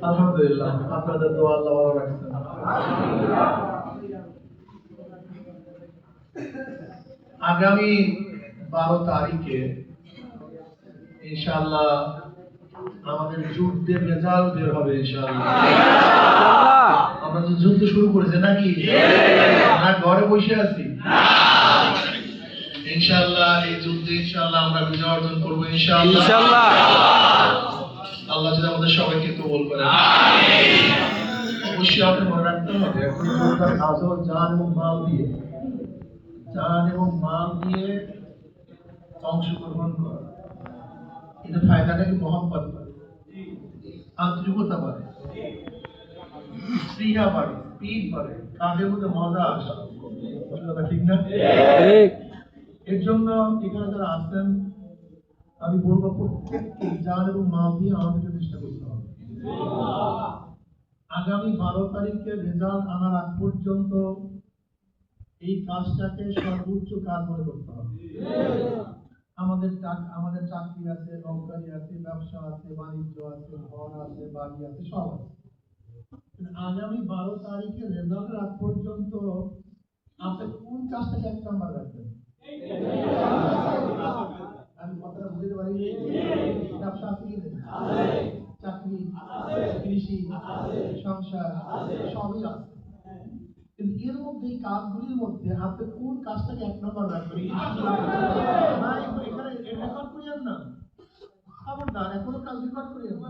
আলহামদুলিল্লাহ, আপনাদের দোয়া আল্লাহ ভালো রাখছেন। আগামী 12 তারিখে ইনশাআল্লাহ আমাদের যুদ্ধের রেজাল্ট বের হবে ইনশাআল্লাহ। আমরা তো যুদ্ধ শুরু করেছি নাকি? না ঘরে বসে আছি? ইনশাআল্লাহ এই যুদ্ধে ইনশাআল্লাহ আমরা বিজয় অর্জন করব ইনশাআল্লাহ। আল্লাহ যদি আমাদের সবাইকে কবুল করেন। আমিন। অবশ্যই আপনি মনে রাখতে হবে এখন যোদ্ধার কাজ হলো জান এবং মাল দিয়ে অংশগ্রহণ করা। এটা ফায়দাটা কি মহব্বত করে, আন্তরিকতা বাড়ে, স্পৃহা বাড়ে, স্পিড বাড়ে, কাজের মধ্যে মজা আসে। ঠিক না? এর জন্য এখানে যারা আছেন আমি বলবো প্রত্যেককে জান এবং মাল দিয়ে আমাদেরকে চেষ্টা করতে হবে। আগামী 12 তারিখে রেজাল্ট আনার আগ পর্যন্ত এই কাজটাকে সর্বোচ্চ কাজ মনে করতে হবে। আমাদের চাকরি আছে, নৌকারি আছে, ব্যবসা আছে, বাণিজ্য আছে, ঘর আছে, বাড়ি আছে, সব আছে। আগামী 12 তারিখে রেজাল্টের আগ পর্যন্ত আপনি কোন কাজটাকে 1 নাম্বার রাখবেন? আমি কথাটা বুঝতে পারি? ব্যবসা আছে কি নেই? চাকরি, কৃষি, সংসার সবই আছে। কিন্তু এর মধ্যে এই কাজগুলির মধ্যে আপনি কোন কাজটাকে 1 নাম্বার রাখবেন? এখানে রেকর্ড করিয়েন না, খবরদার এখনো কাজ রেকর্ড করিয়েন না।